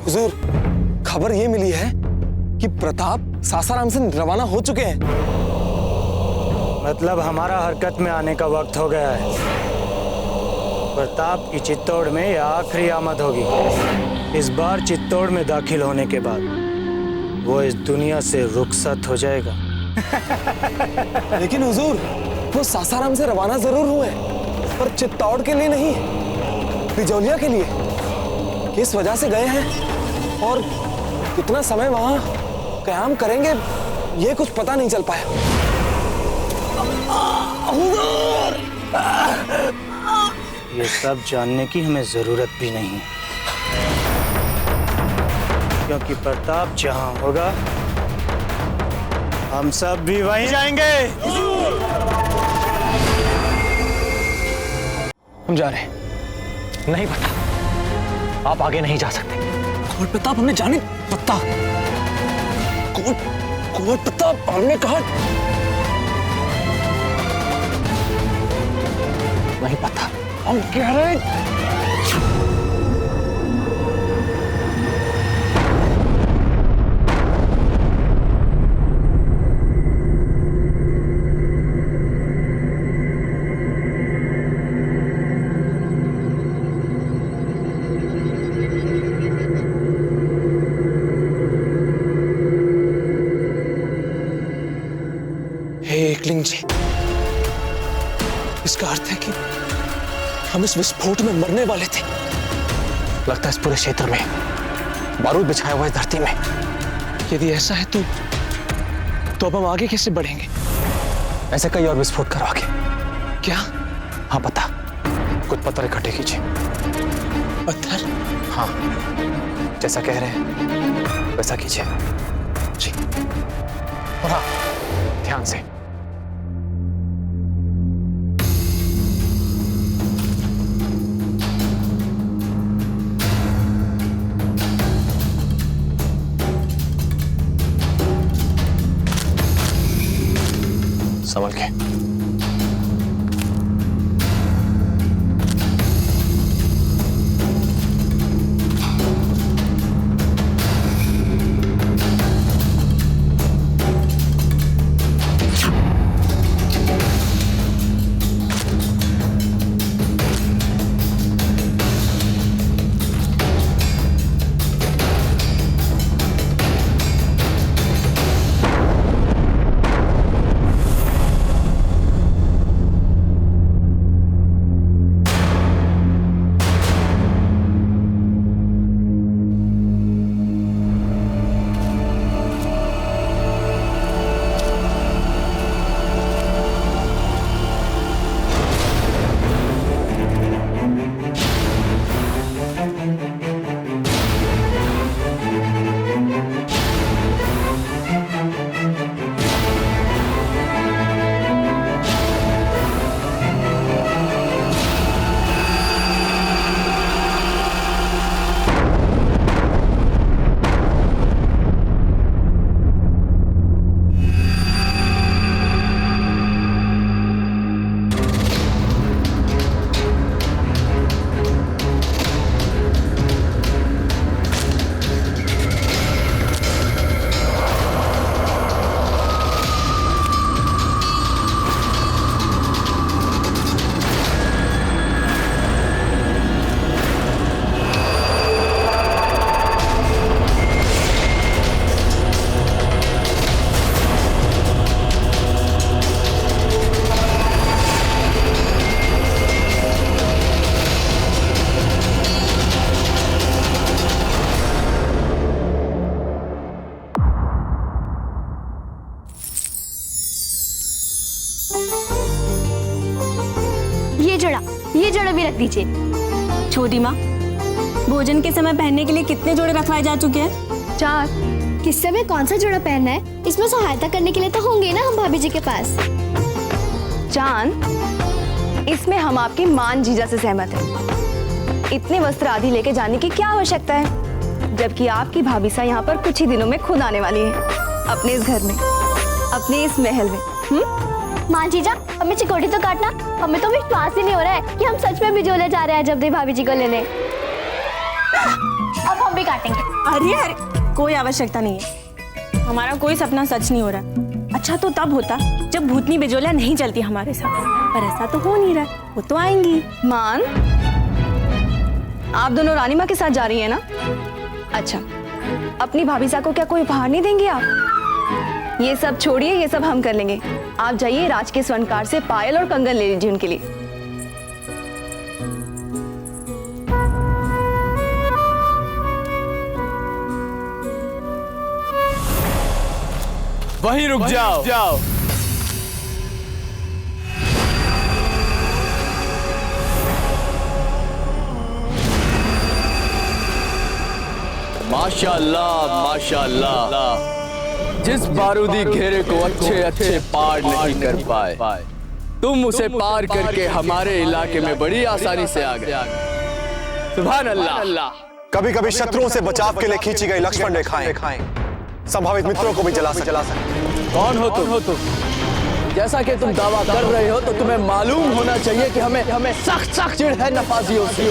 हुजूर, खबर ये मिली है कि प्रताप सासाराम से रवाना हो चुके हैं। मतलब हमारा हरकत में आने का वक्त हो गया है। प्रताप की चित्तौड़ में यह आखिरी आमद होगी। इस बार चित्तौड़ में दाखिल होने के बाद वो इस दुनिया से रुखसत हो जाएगा। लेकिन हुजूर, वो सासाराम से रवाना जरूर हुए, पर चित्तौड़ के लिए नहीं, बिजौलिया के लिए। किस वजह से गए हैं और कितना समय वहां क़याम करेंगे, ये कुछ पता नहीं चल पाया। ये सब जानने की हमें जरूरत भी नहीं है, क्योंकि प्रताप जहां होगा हम सब भी वहीं जाएंगे। हम जा रहे हैं। नहीं पता, आप आगे नहीं जा सकते। कौन प्रताप? हमने जाने पता। कौन प्रताप? हमने कहा नहीं पता। हम कह रहे हैं एकलिंग जी, इसका अर्थ है कि हम इस विस्फोट में मरने वाले थे। लगता है इस पूरे क्षेत्र में बारूद बिछाया हुआ है धरती में। यदि ऐसा है तो अब हम आगे कैसे बढ़ेंगे? ऐसे कई और विस्फोट करवाके। क्या? हाँ पता, कुछ पत्थर इकट्ठे कीजिए। पत्थर? हाँ, जैसा कह रहे हैं वैसा कीजिए जी। और हाँ, ध्यान से। संभल के। ये जड़ा भी रख दीजिए। छोटी माँ, भोजन के समय पहनने के लिए कितने जोड़े रखवाए जा चुके हैं? 4। किस समय कौन सा जोड़ा पहनना है, इसमें सहायता करने के लिए तो होंगे ना हम भाभी जी के पास। जान, इसमें हम आपके मान जीजा से सहमत हैं। इतने वस्त्र आदि लेके जाने की क्या आवश्यकता है, जबकि आपकी भाभी सा यहाँ पर कुछ ही दिनों में खुद आने वाली है, अपने इस घर में, अपने इस महल में। माँ जीजा, हमें चिकोटी तो काटना। हमें तो विश्वास ही नहीं हो रहा है कि हम सच में बिजोले जा रहे हैं जब भाभी जी को लेने। अब हम भी काटेंगे। अरे अरे कोई आवश्यकता नहीं है, हमारा कोई सपना सच नहीं हो रहा। अच्छा तो तब होता जब भूतनी बिजोलिया नहीं चलती हमारे साथ, पर ऐसा तो हो नहीं रहा। वो तो आएंगी। मान, आप दोनों रानी माँ के साथ जा रही है ना? अच्छा, अपनी भाभीसा को क्या कोई उपहार नहीं देंगे आप? ये सब छोड़िए, ये सब हम कर लेंगे। आप जाइए राज के स्वर्णकार से पायल और कंगन ले लीजिए उनके लिए। वहीं रुक जाओ। माशाअल्लाह माशाअल्लाह, जिस बारूदी घेरे को अच्छे पार नहीं कर पाए, तुम उसे पार करके हमारे इलाके में बड़ी आसानी से आ गए। सुभान अल्लाह। कभी कभी शत्रुओं से बचाव के लिए खींची गई लक्ष्मण रेखाएं संभावित मित्रों को भी जला सकते। कौन हो तुम? जैसा कि तुम दावा कर रहे हो तो तुम्हें मालूम होना चाहिए कि हमें सख्त चिढ़ है नफाजियों से।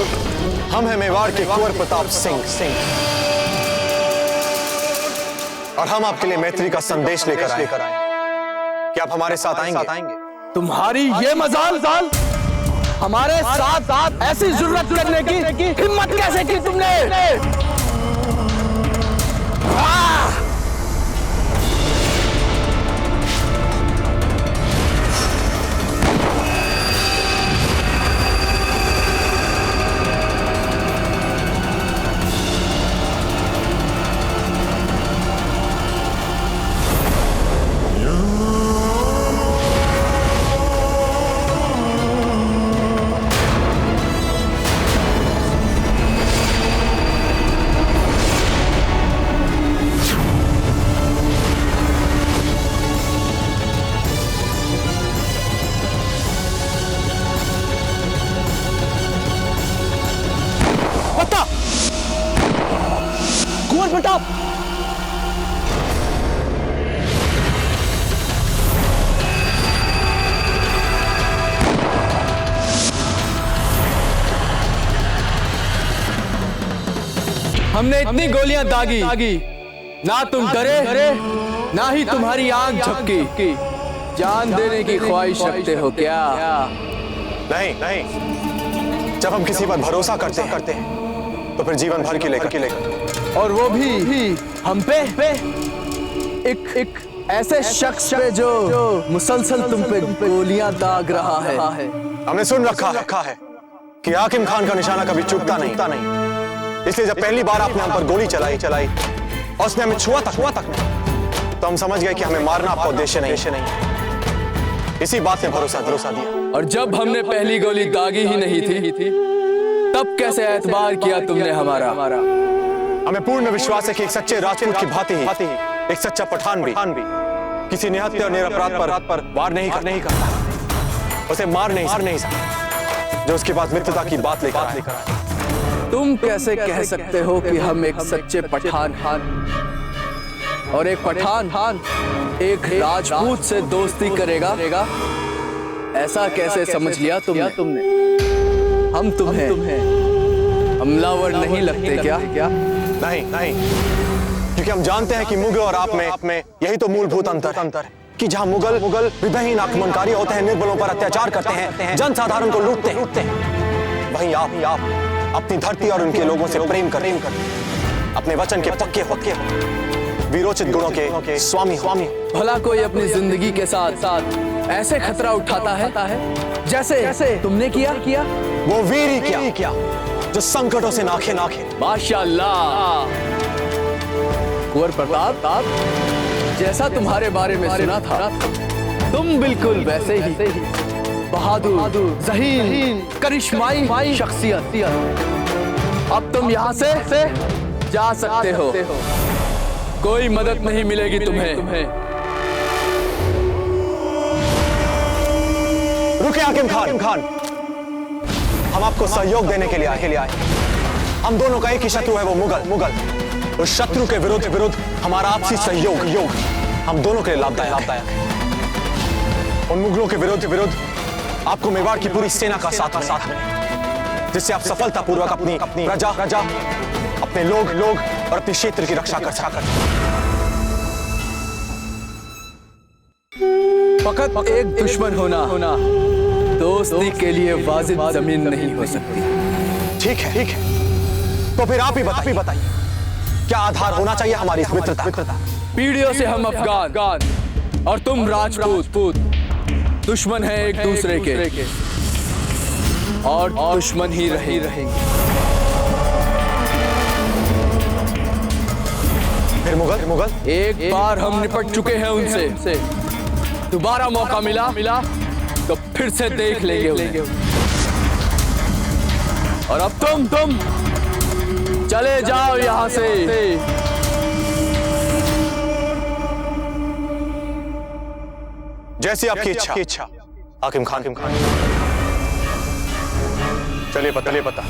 हम हैं मेवाड़ के कुंवर प्रताप सिंह और हम आपके लिए मैत्री का संदेश लेकर आए। क्या आप हमारे साथ आएंगे? तुम्हारी ये मजाल हमारे साथ ऐसी जुर्रत करने की हिम्मत कैसे की तुमने? कुंवर प्रताप, हमने इतनी गोलियां दागी, ना तुम डरे ना ही तुम्हारी आंख झपकी। जान देने की ख्वाहिश रखते हो क्या? नहीं। जब हम किसी पर भरोसा करते हैं तो फिर जीवन भर के लेकर और वो भी हम पे एक ऐसे शख्स पे जो मुसलसल तुम पे गोलियां दाग रहा है। हमने सुन रखा है कि हाकिम खान का निशाना कभी चूकता नहीं। इसलिए जब पहली बार आपने हम पर गोली चलाई और उसने हमें छुआ तक तो हम समझ गए कि हमें मारना आपका उद्देश्य नहीं। इसी बात ने भरोसा दिया। और जब हमने पहली गोली दागी ही नहीं थी तब कैसे एतबार किया तुमने हमारा? हमें पूर्ण विश्वास है कि एक सच्चे राजपूत की भांति ही एक सच्चा पठान भी किसी निहत्थे और निरपराध पर वार नहीं करता, उसे मार नहीं सकता जो उसके पास मित्रता की बात लेकर आए। तुम कैसे कह सकते हो कि हम एक सच्चे पठान और एक पठान एक राजपूत से दोस्ती करेगा? ऐसा कैसे समझ लिया तुमने? हम तुम्हें हमलावर नहीं लगते क्या? नहीं, क्योंकि हम जानते हैं कि मुगल और आप में यही तो मूलभूत अंतर है कि जहां मुगल विभहीन आक्रमणकारी होते हैं, निर्बलों पर अत्याचार करते हैं, जनसाधारण को लूटते हैं, वहीं आप अपनी धरती और उनके लोगों से प्रेम कर अपने वचन के पक्के वीरोचित गुणों के स्वामी। भला कोई अपनी जिंदगी के साथ ऐसे खतरा उठाता है जैसे तुमने किया? वो वीर ही क्या जो संकटों से नाखे। माशाअल्लाह। कुंवर प्रताप, जैसा तुम्हारे बारे में सुना था तुम बिल्कुल वैसे ही बहादुर, ज़हीन, करिश्माई शख्सियत। अब तुम यहाँ से जा सकते हो, कोई मदद नहीं मिलेगी तुम्हें। रुके हाकिम खान, हम आपको सहयोग देने के लिए आए। हम दोनों का एक ही शत्रु है, वो मुगल। उस शत्रु के विरुद्ध हमारा आपसी सहयोग हम दोनों के लिए लाभदायक है। उन मुगलों के विरुद्ध आपको मेवाड़ की पूरी सेना का साथ मिले, जिससे आप सफलतापूर्वक अपनी प्रजा, अपने लोग और अपने क्षेत्र की रक्षा कर सकता। फकत एक दुश्मन होना दोस्ती के लिए वाजिब जमीन नहीं हो सकती। ठीक है, तो फिर आप ही बताइए क्या आधार होना चाहिए हमारी इस मित्रता? पीढ़ियों से हम अफगान और तुम राजपूत दुश्मन हैं एक दूसरे के और दुश्मन ही रहेंगे। फिर मुगल एक बार हम निपट चुके हैं उनसे, दोबारा मौका मिला तो फिर से देख लेंगे उन्हें। और अब तुम चले जाओ यहां से। जैसी आपकी इच्छा हाकिम खान। चलिए पता।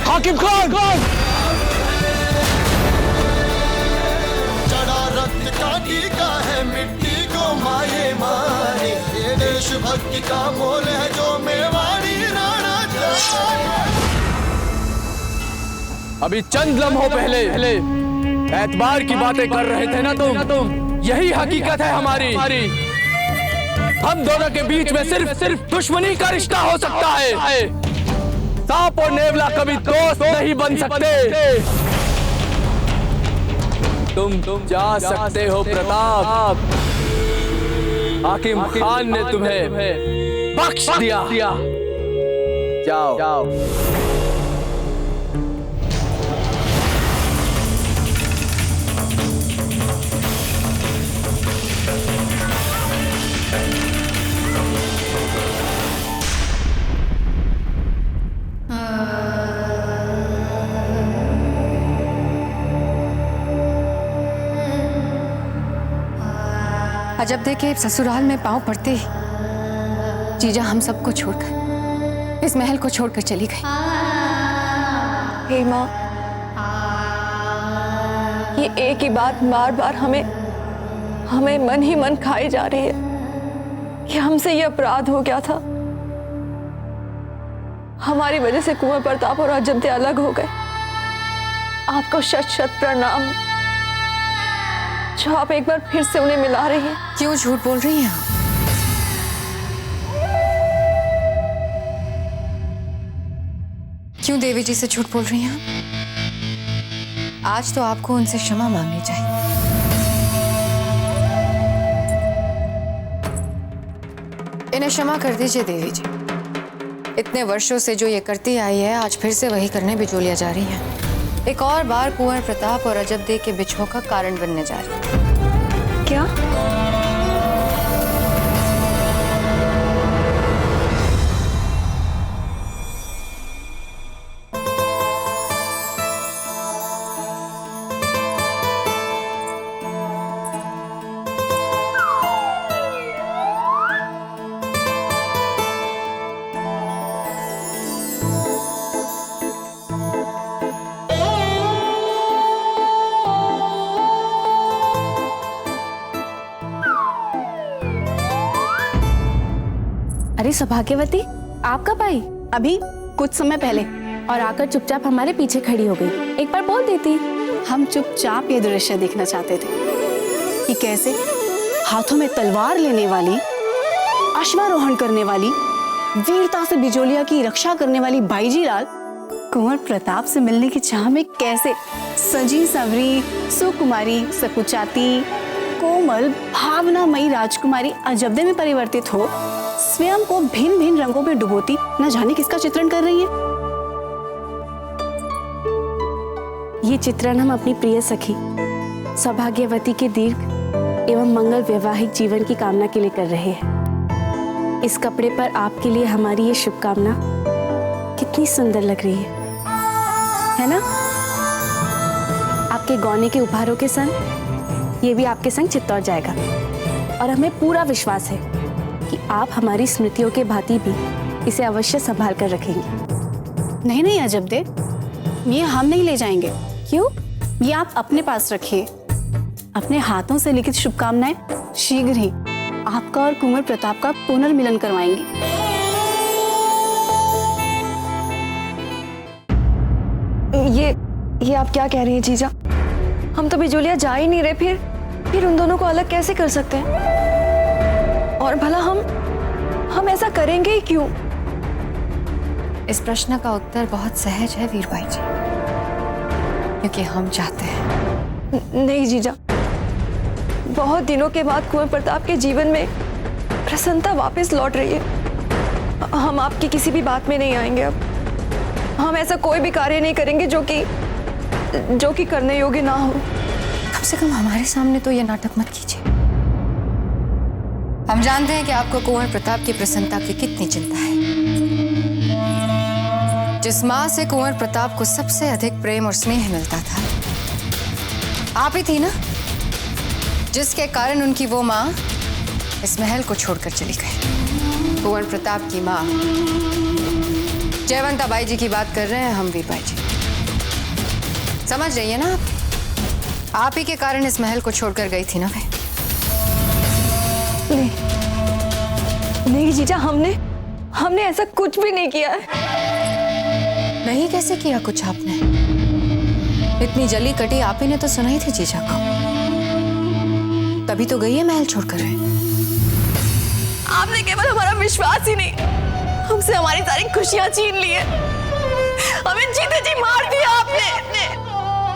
हाकिम खान! चढ़ा रक्त का टीका है मिट्टी को माये मारी, ये देशभक्ति का मोल है जो मेवाड़ी राणा का। अभी चंद लम्हों पहले एतबार की बातें कर रहे थे ना तुम। यही हकीकत है हमारी। हम दोनों के बीच में सिर्फ दुश्मनी का रिश्ता हो सकता है। सांप और नेवला कभी दोस्त नहीं बन सकते। तुम जा सकते हो प्रताप। हाकिम खान ने तुम्हें बख्श दिया। जाओ। अजब देखे ससुराल में पांव पड़ते ही जीजा हम सबको छोड़कर इस महल को छोड़कर चली गई। हे माँ, ये एक ही बात बार बार हमें मन ही मन खाई जा रही है कि हमसे ये अपराध हो गया था। हमारी वजह से कुंवर प्रताप और अजब अलग हो गए। आपको शत शत प्रणाम जो आप एक बार फिर से उन्हें मिला रही हैं। क्यों झूठ बोल रही हैं आप? क्यों देवी जी से झूठ बोल रही हैं आप? आज तो आपको उनसे क्षमा मांगनी चाहिए। इन्हें क्षमा कर दीजिए देवी जी। इतने वर्षों से जो ये करती आई है आज फिर से वही करने बिजोलिया जा रही है। एक और बार कुंवर प्रताप और अजब दे के बिछोह का कारण बनने जा रही है। क्या? अरे सौभाग्यवती, आप कब आई? अभी कुछ समय पहले, और आकर चुपचाप हमारे पीछे खड़ी हो गई। एक बार बोल देती। हम चुपचाप ये दृश्य देखना चाहते थे कि कैसे हाथों में तलवार लेने वाली, अश्वारोहण करने वाली, वीरता से बिजोलिया की रक्षा करने वाली बाईजी लाल कुंवर प्रताप से मिलने की चाह में कैसे सजी संवरी, सुकुमारी, सकुचाती, कोमल, भावनामयी राजकुमारी अजबदे में परिवर्तित हो स्वयं को भिन्न भिन्न रंगों में डुबोती न जाने किसका चित्रण कर रही हैं। ये चित्रण हम अपनी प्रिय सखी सौभाग्यवती के दीर्घ एवं मंगल वैवाहिक जीवन की कामना के लिए कर रहे हैं। इस कपड़े पर आपके लिए हमारी ये शुभकामना कितनी सुंदर लग रही है ना? आपके गौने के उपहारों के संग ये भी आपके संग चित्तौड़ जाएगा और हमें पूरा विश्वास है कि आप हमारी स्मृतियों के भांति भी इसे अवश्य संभाल कर रखेंगे। नहीं नहीं अजब दे, ये हम नहीं ले जाएंगे। क्यों? ये आप अपने पास रखिए। अपने हाथों से लिखित शुभकामनाएं शीघ्र ही आपका और कुंवर प्रताप का पुनर्मिलन करवाएंगी। ये आप क्या कह रही हैं जीजा? हम तो बिजोलिया जा ही नहीं रहे, फिर उन दोनों को अलग कैसे कर सकते हैं? और भला हम ऐसा करेंगे ही क्यों? इस प्रश्न का उत्तर बहुत सहज है वीरबाई जी, क्योंकि हम चाहते हैं। नहीं जीजा, बहुत दिनों के बाद कुंवर प्रताप के जीवन में प्रसन्नता वापस लौट रही है। हम आपकी किसी भी बात में नहीं आएंगे। अब हम ऐसा कोई भी कार्य नहीं करेंगे जो कि करने योग्य ना हो। कम से कम हमारे सामने तो ये नाटक मत कीजिए। हम जानते हैं कि आपको कुंवर प्रताप की प्रसन्नता की कितनी चिंता है। जिस माँ से कुंवर प्रताप को सबसे अधिक प्रेम और स्नेह मिलता था, आप ही थी ना, जिसके कारण उनकी वो माँ इस महल को छोड़कर चली गई। कुंवर प्रताप की माँ जयवंता बाई जी की बात कर रहे हैं हम, वीरबाई जी। समझ रही है ना आप ही के कारण इस महल को छोड़कर गई थी ना वे। नहीं जीजा, हमने ऐसा कुछ भी नहीं किया है। नहीं कैसे किया कुछ आपने? इतनी जली कटी आप ही ने तो सुनाई थी जीजा को, तभी तो गई है महल छोड़कर। आपने केवल हमारा विश्वास ही नहीं, हमसे हमारी सारी खुशियां छीन ली है। हमें जीते जी मार दिया आपने।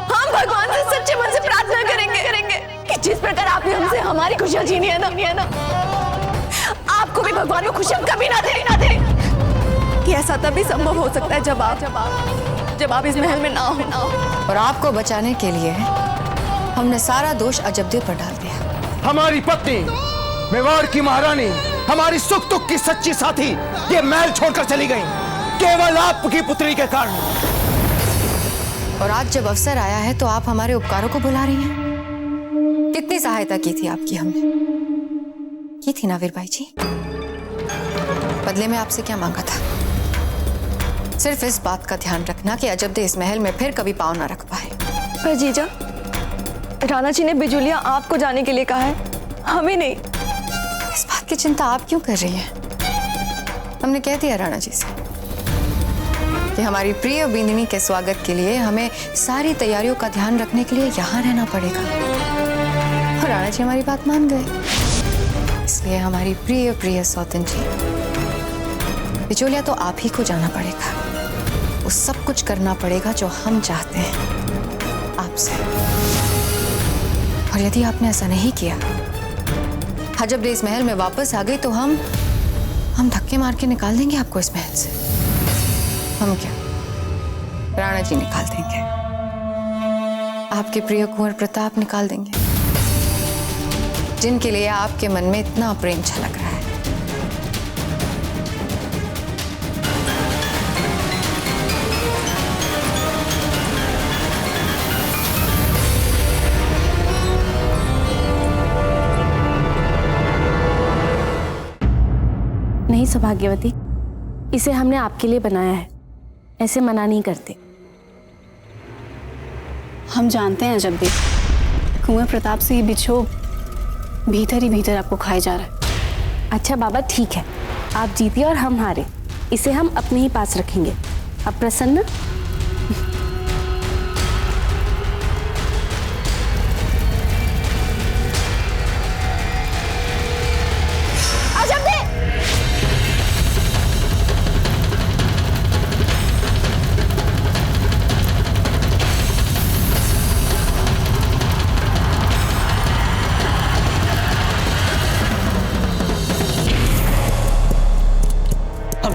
हम भगवान से सच्चे मन से प्रार्थना करेंगे कि जिस प्रकार आपने हमसे हमारी खुशियां छीनी है ना, आपको भी भगवान को खुशियां कभी ना दे। कि ऐसा तभी संभव हो सकता है जब आप इस महल में ना हो। और आपको बचाने के लिए हमने सारा दोष अजबदे पर डाल दिया। हमारी पत्नी, मेवाड़ की महारानी, हमारी सुख दुख की सच्ची साथी ये महल छोड़कर चली गई केवल आपकी पुत्री के कारण। और आज जब अवसर आया है तो आप हमारे उपकारों को भुला रही हैं। कितनी सहायता की थी आपकी हमने, की थी ना वीरबाई जी? बदले में आपसे क्या मांगा था? सिर्फ इस बात का ध्यान रखना कि अजबदे इस महल में फिर कभी पांव ना रख पाए। पर जीजा, राणा जी ने बिजुलिया आपको जाने के लिए कहा है, हमें नहीं। इस बात की चिंता आप क्यों कर रही हैं? हमने कह दिया राणा जी से कि हमारी प्रिय बिंदिनी के स्वागत के लिए हमें सारी तैयारियों का ध्यान रखने के लिए यहाँ रहना पड़ेगा। और राणा जी हमारी बात मान गए। इसलिए हमारी प्रिय प्रिय सौतन जी, बिचौलिया तो आप ही को जाना पड़ेगा। वो सब कुछ करना पड़ेगा जो हम चाहते हैं आपसे। और यदि आपने ऐसा नहीं किया, जब इस महल में वापस आ गई तो हम धक्के मार के निकाल देंगे आपको इस महल से। हम क्या, राणा जी निकाल देंगे, आपके प्रिय कुंवर प्रताप निकाल देंगे, जिनके लिए आपके मन में इतना प्रेम छलक रहा है। नहीं सौभाग्यवती, इसे हमने आपके लिए बनाया है, ऐसे मना नहीं करते। हम जानते हैं जब भी कुंवर प्रताप से ये बिछो भीतर ही भीतर आपको खाए जा रहा है। अच्छा बाबा ठीक है, आप जीतिए और हम हारे, इसे हम अपने ही पास रखेंगे। अब प्रसन्न?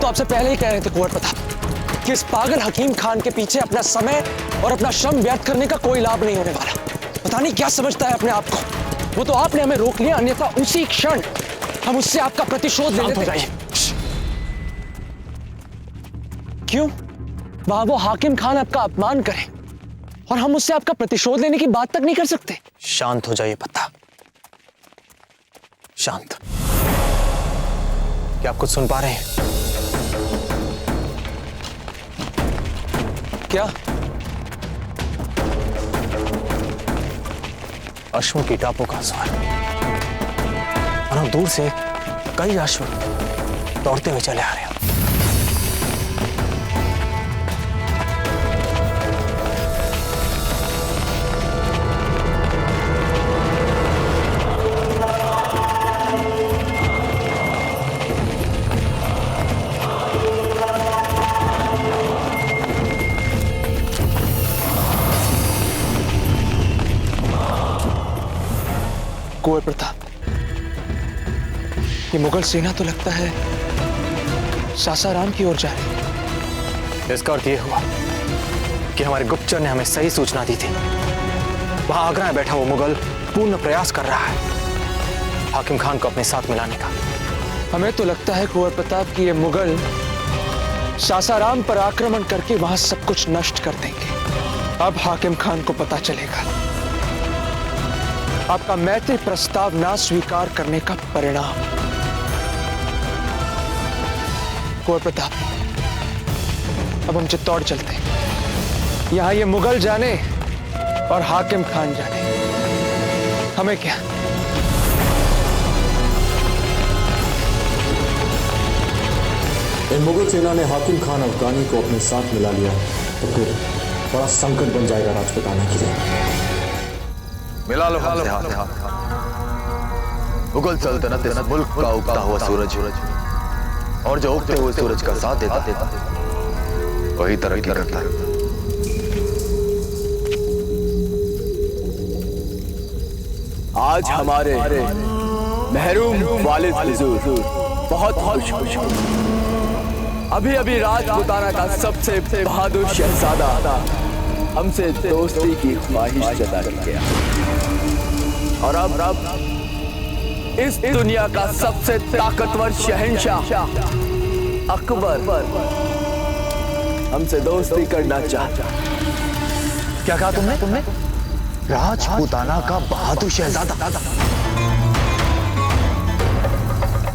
तो आपसे पहले ही कह रहे थे कुंवर प्रताप कि इस पागल हकीम खान के पीछे अपना समय और अपना श्रम व्यर्थ करने का कोई लाभ नहीं होने वाला। पता नहीं क्या समझता है अपने आप को। वो तो आपने हमें रोक लिया, अन्यथा उसी क्षण हम उससे आपका प्रतिशोध ले लेते। क्यों? वहां वो हाकिम खान आपका अपमान करे और हम उससे आपका प्रतिशोध लेने की बात तक नहीं कर सकते। शांत हो जाइए पत्ता, शांत। क्या आप कुछ सुन पा रहे हैं? क्या? अश्वों की टापों का स्वर, और हम दूर से कई अश्व दौड़ते हुए चले आ रहे हैं। कुंवर प्रताप, ये मुगल सेना तो लगता है सासाराम की ओर जा रही है। इसका अर्थ यह हुआ कि हमारे गुप्तचर ने हमें सही सूचना दी थी। वहां आगरा में बैठा वो मुगल पूर्ण प्रयास कर रहा है हाकिम खान को अपने साथ मिलाने का। हमें तो लगता है कुंवर प्रताप कि ये मुगल सासाराम पर आक्रमण करके वहां सब कुछ नष्ट कर देंगे। अब हाकिम खान को पता चलेगा आपका मैत्री प्रस्ताव ना स्वीकार करने का परिणाम। कुंवर प्रताप, अब हम चित्तौड़ चलते हैं। यहां ये मुगल जाने और हाकिम खान जाने, हमें क्या। इन मुगल सेना ने हाकिम खान अफगानी को अपने साथ मिला लिया तो फिर बड़ा संकट बन जाएगा राजपुताना के लिए। मिला लो हमसे हाथ। मुगल सल्तनत इस मुल्क का उगता हुआ सूरज, और जो उगते हुए सूरज का साथ देता वही तरक्की करता है। आज हमारे महरूम वालिद हुजूर बहुत खुश। अभी अभी राजपुताना का सबसे बहादुर शहजादा हमसे दोस्ती की ख्वाहिश जता गया, और अब इस दुनिया का सबसे ताकतवर शहंशाह अकबर हमसे दोस्ती करना चाहता। क्या कहा तुमने? राजपुताना का बहादुर शहजादा,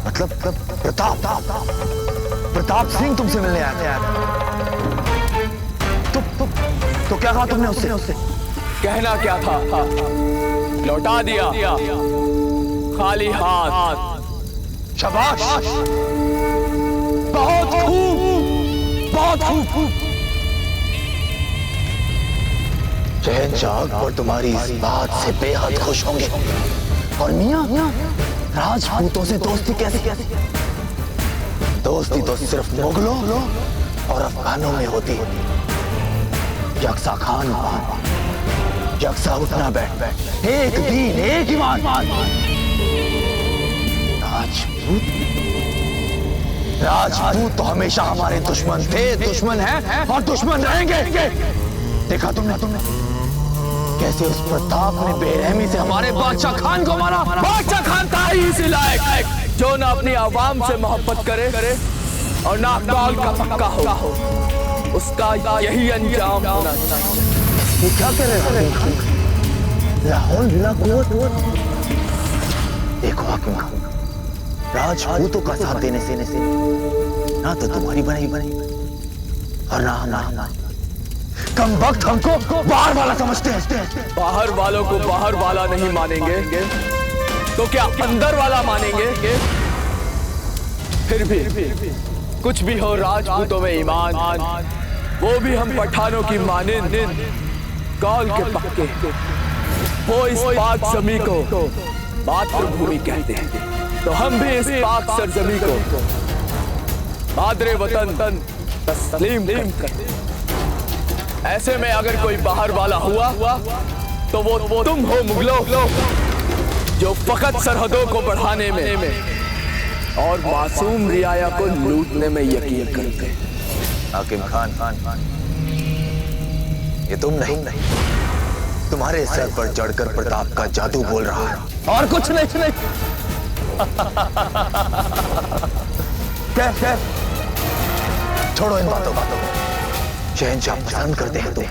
मतलब प्रताप सिंह तुमसे मिलने आया। तो क्या कहा तुमने उससे? कहना क्या था? लौटा दिया खाली हाथ। शाबाश, बहुत खूब, बहुत खूब। शहंशाह अकबर तुम्हारी इस बात से बेहद खुश होंगे। और मियां, राजपूतों से दोस्ती कैसे? दोस्ती तो सिर्फ मुगलों और अफगानों में होती है। यकसा खान यकसा उठना बैठ, एक दीन एक ईमान। राजपूत तो हमेशा हमारे दुश्मन थे, दुश्मन हैं और दुश्मन रहेंगे। देखा तुमने कैसे उस प्रताप ने बेरहमी से हमारे बादशाह खान को मारा। बादशाह खान था ही इसी लायक जो ना अपनी आवाम से मोहब्बत करे और ना कौल का पक्का हो। उसका यही अंजाम होना चाहिए। ये क्या कह रहे हो? लाहौल बिला कुव्वत। देखो हाकिम खान, राजपूतों का साथ देने से ना तो तुम्हारी बनेगी और ना हमारा। कम वक्त हमको बाहर वाला समझते हैं। बाहर वालों को बाहर वाला नहीं मानेंगे तो क्या अंदर वाला मानेंगे? फिर भी कुछ भी हो, राजपूतों में ईमान, वो भी हम पठानों की मानिंद कौल के पक्के। वो इस पाक जमी को मातृभूमि कहते हैं, तो हम भी इस पाक सरजमी को मादरे वतन तस्लीम करते हैं। ऐसे में अगर कोई बाहर वाला हुआ तो वो तुम हो मुगलों, जो फकत सरहदों को बढ़ाने में और मासूम रियाया को लूटने में यकीन करते हैं। हाकिम खान, ये तुम नहीं, तुम्हारे सर पर चढ़कर प्रताप का जादू बोल रहा है और कुछ नहीं। क्या? छोड़ो इन बातों को। शहंशाह पसंद करते हैं तुम,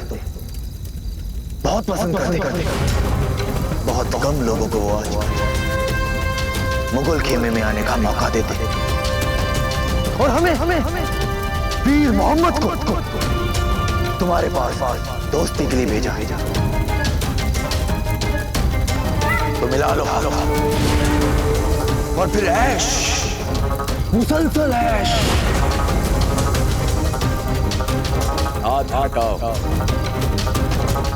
बहुत पसंद करते। बहुत कम लोगों को वो आज मुगल खेमे में आने का मौका देते और हमें पीर मोहम्मद को तुम्हारे पास दोस्ती के लिए भेजा। तो मिला लो और फिर ऐश, मुसलसल ऐश। हाथ हटाओ।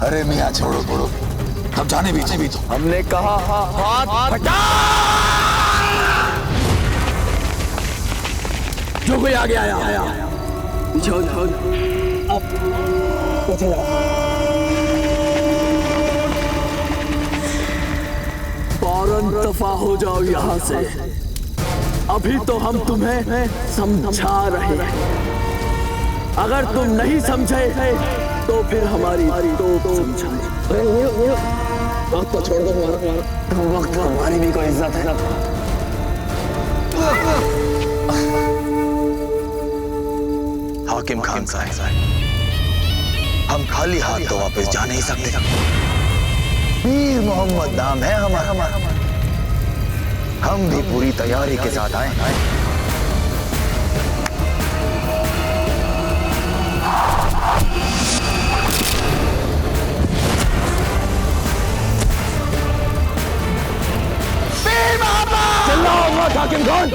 अरे मियां छोड़ो, अब जाने भी तो। हमने कहा हाथ हटा। जो कोई आगे आया पीछे हो जाओ। फौरन दफा हो जाओ यहाँ से। अभी तो हम तुम्हें समझा रहे हैं। अगर तुम नहीं समझे तो फिर हमारी तो समझाए। वक्त तो छोड़ दो, वक्त हमारी भी कोई इज्जत है। हाकिम खान साहब, हम खाली हाथ तो वापस जा नहीं सकते। पीर मोहम्मद नाम है हमारा। हम भी पूरी तैयारी के साथ आए। चिल्लाओ मत हाकिम खान।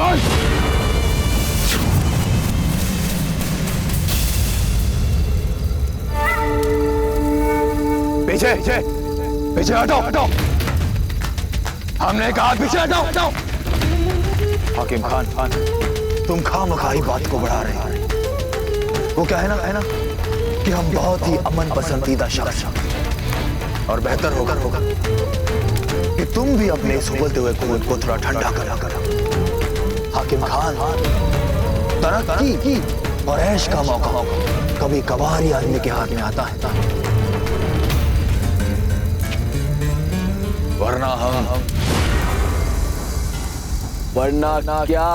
पीछे हटो। हमने कहा पीछे हटो। हाकिम खान, तुम खामखाई बात को बढ़ा रहे हो। वो क्या है ना कि हम बहुत ही अमन पसंदीदा शख्स और बेहतर होगा कि तुम भी अपने इस उबलते हुए खून को थोड़ा ठंडा करा। हाकिम खान, तरक्की और ऐश का मौका कभी कभार ही आदमी के हाथ में आता है, वरना क्या?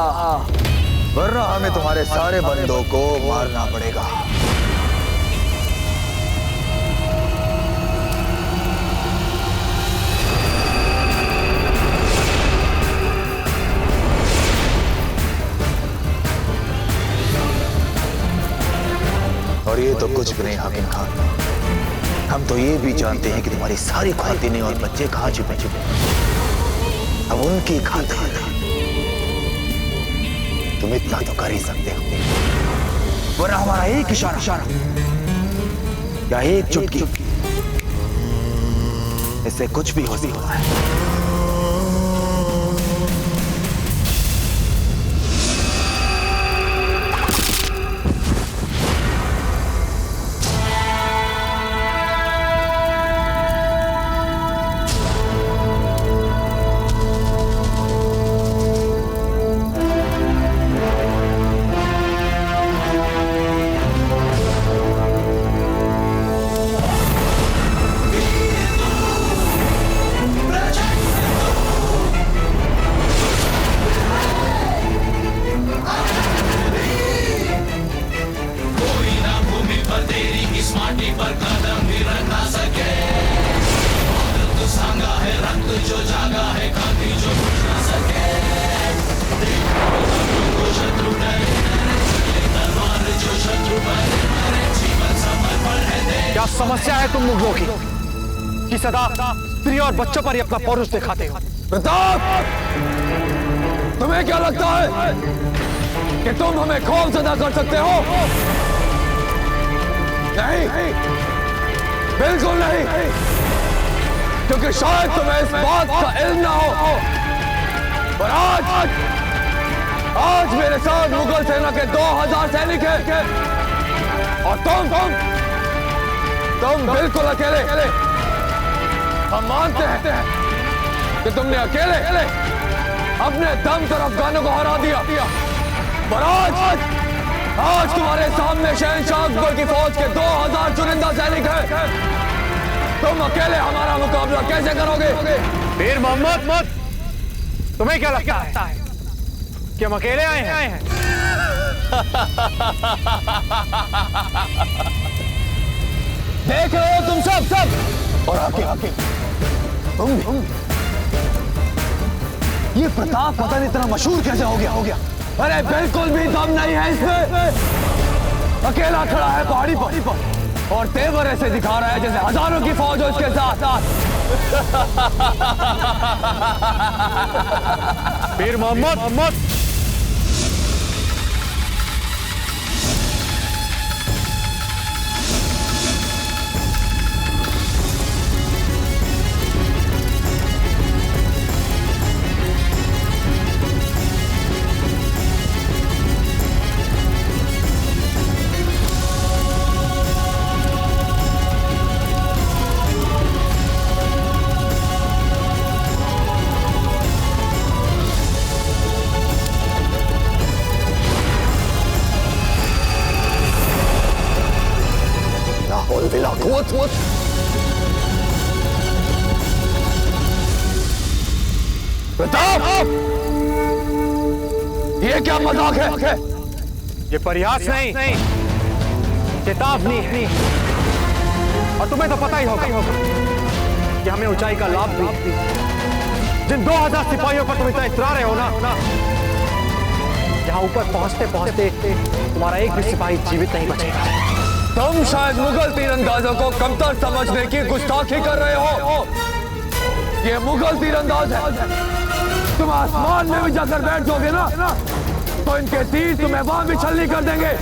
वरना हमें तुम्हारे सारे बंदों को मारना पड़ेगा। और ये तो कुछ भी नहीं हाकिम खान, हम तो ये भी जानते हैं कि तुम्हारी सारी ख्वातीनें और बच्चे कहाँ छुपे। अब उनकी खातिर तुम इतना तो कर ही सकते हो, वरना हमारा एक इशारा या एक चुटकी, इससे कुछ भी हो सकता है। क्या समस्या है तुम मुगलों की कि सदा स्त्री और बच्चों पर ही अपना पौरुष दिखाते हो? प्रताप, तुम्हें क्या लगता है कि तुम हमें खौफ ज़दा कर सकते हो? नहीं, बिल्कुल नहीं, क्योंकि शायद तुम्हें इस बात का इल्म ना हो, पर आज मेरे साथ मुगल सेना के 2000 सैनिक हैं और तुम बिल्कुल अकेले। हम मानते हैं कि तुमने अकेले अपने दम पर अफगानों को हरा दिया। पर आज तुम्हारे सामने शहंशाह अकबर की फौज के 2000 चुनिंदा सैनिक हैं। तुम अकेले हमारा मुकाबला कैसे करोगे? वीर मोहम्मद, तुम्हें क्या लगता है कि हम अकेले आए हैं? देख रहे हो तुम सब और आके तुम भी। ये प्रताप पता नहीं इतना मशहूर कैसे हो गया? अरे बिल्कुल भी दम नहीं है इसमें। अकेला खड़ा है पहाड़ी पर और तेवर ऐसे दिखा रहा है जैसे हजारों की फौज हो इसके साथ। वीर मोहम्मद, प्रताप, ये क्या मजाक है? ये परिहास नहीं, चेतावनी है। और तुम्हें तो पता ही होगा कि हमें ऊंचाई का लाभ भी। जिन 2000 सिपाहियों पर तुम इतना इतरा रहे हो ना, यहाँ ऊपर पहुंचते पहुंचते तुम्हारा एक भी सिपाही जीवित नहीं बचेगा। तुम शायद मुगल तीरंदाजों को कमतर समझने की गुस्ताखी कर रहे हो। ये मुगल तीरंदाज है। तुम आसमान में भी जाकर बैठ जाओगे ना तो इनके तीर तुम्हें वहां भी छलनी कर देंगे।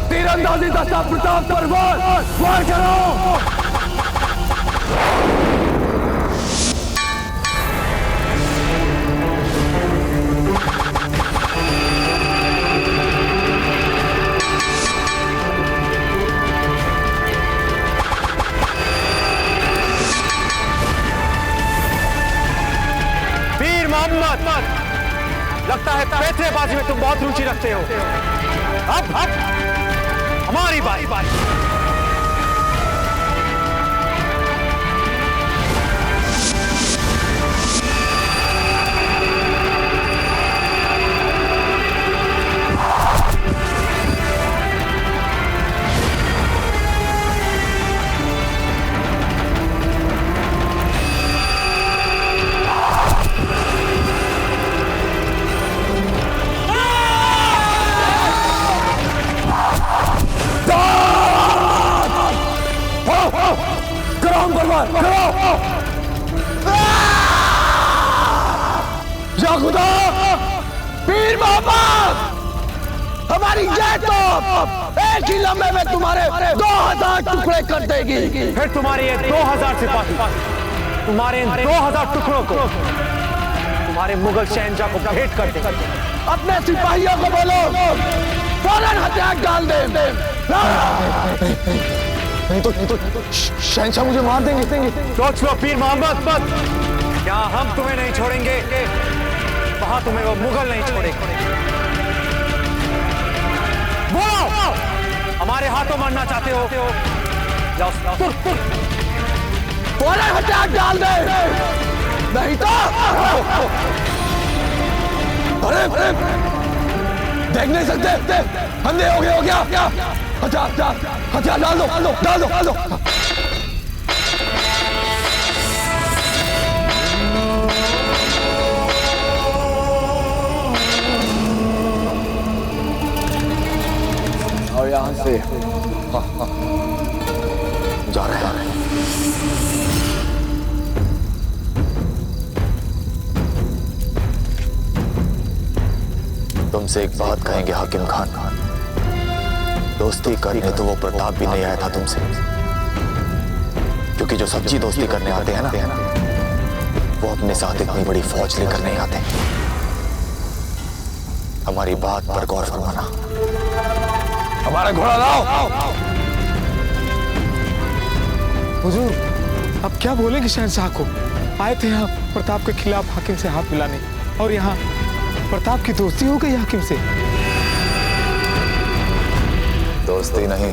तीरंदाजी दस्ता प्रताप पर वार करो। लगता है पैतरेबाजी में तुम बहुत रुचि रखते हो। अब हमारी बारी। या खुदा, वीर मोहम्मद, हमारी ये तो एक ही लम्हे में तुम्हारे 2000 टुकड़े कर देगी। फिर तुम्हारे ये 2000 सिपाही तुम्हारे इन 2000 टुकड़ों को तुम्हारे मुगल शहंशाह को भेंट कर देंगे। अपने सिपाहियों को बोलो फौरन हथियार डाल दे। नहीं तो शहंशाह मुझे मार देंगे। सोच लो वीर मोहम्मद, क्या हम तुम्हें नहीं छोड़ेंगे, वहां तुम्हें वो मुगल नहीं छोड़ेंगे। बोलो, हमारे हाथों मरना चाहते हो? जाओ, फौरन हथियार डाल दे, नहीं तो अरे देख नहीं सकते, अंधे हो गया क्या? हथियार डाल दो। और यहां से जा रहे हैं। तुमसे एक बात कहेंगे हाकिम खान, दोस्ती करने तो वो प्रताप भी नहीं आया था तुमसे, क्योंकि जो सच्ची दोस्ती करने आते हैं ना, वो अपने साथ इतनी बड़ी फौज लेकर नहीं आते। हमारी बात पर गौर फरमाना। हमारा घोड़ा लाओ। हुजूर, अब क्या बोलेंगे शहंशाह को? आए थे यहाँ प्रताप के खिलाफ हाकिम से हाथ मिलाने, और यहाँ प्रताप की दोस्ती हो गई हाकिम से। दोस्ती नहीं,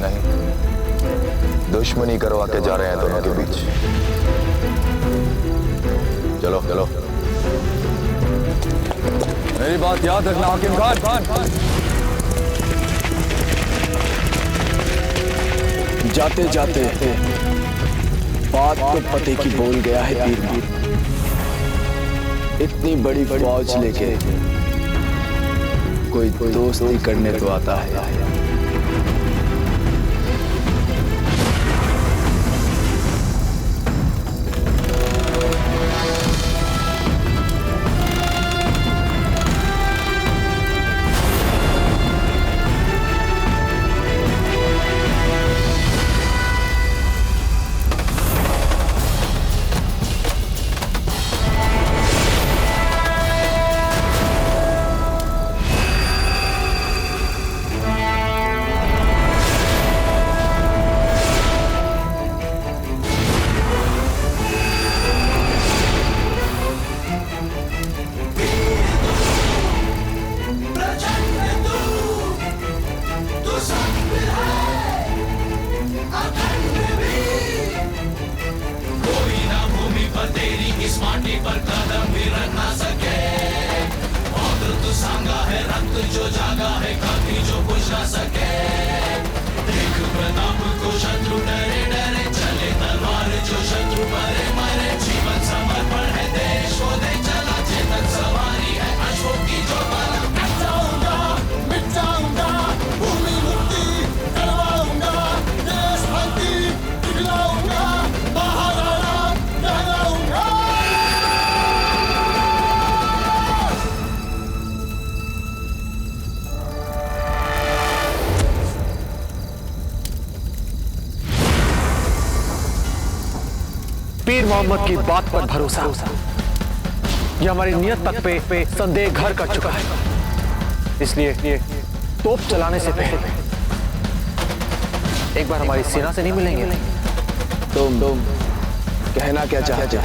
दुश्मनी करवा के जा रहे हैं दोनों के बीच। चलो चलो, मेरी बात याद रखना हाकिम खान। जाते जाते बात तो पते की बोल गया है पीर। इतनी बड़ी फौज लेके कोई दोस्ती करने तो आता है। पीर मोहम्मद की बात पर भरोसा, ये हमारी नियत तक पे संदेह घर कर चुका है। इसलिए तोप चलाने से पहले एक बार हमारी सेना से नहीं मिलेंगे? तुम कहना क्या चाहते हो?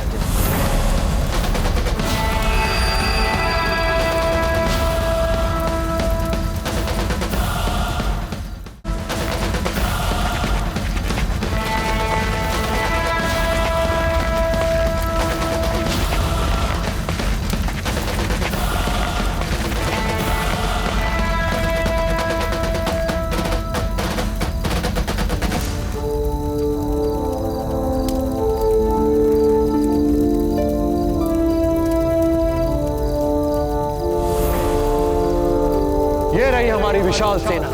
ये रही हमारी विशाल सेना,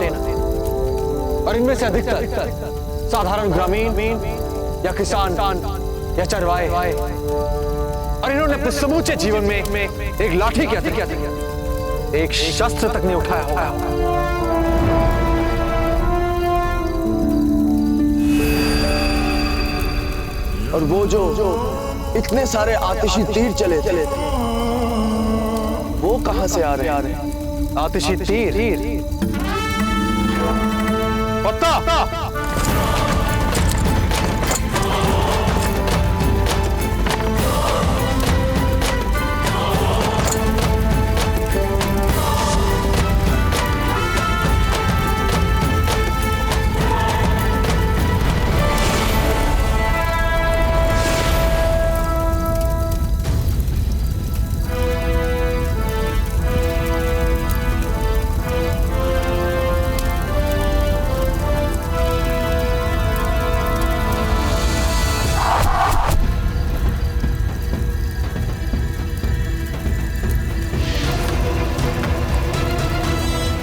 और इनमें से अधिकतर साधारण ग्रामीण या किसान या चरवाहे, और इन्होंने अपने समूचे जीवन में एक लाठी क्या थी, एक शस्त्र तक नहीं उठाया होगा। और वो जो इतने सारे आतिशी तीर चले थे, वो कहां से आ रहे हैं? आतिशी तीर पत्ता।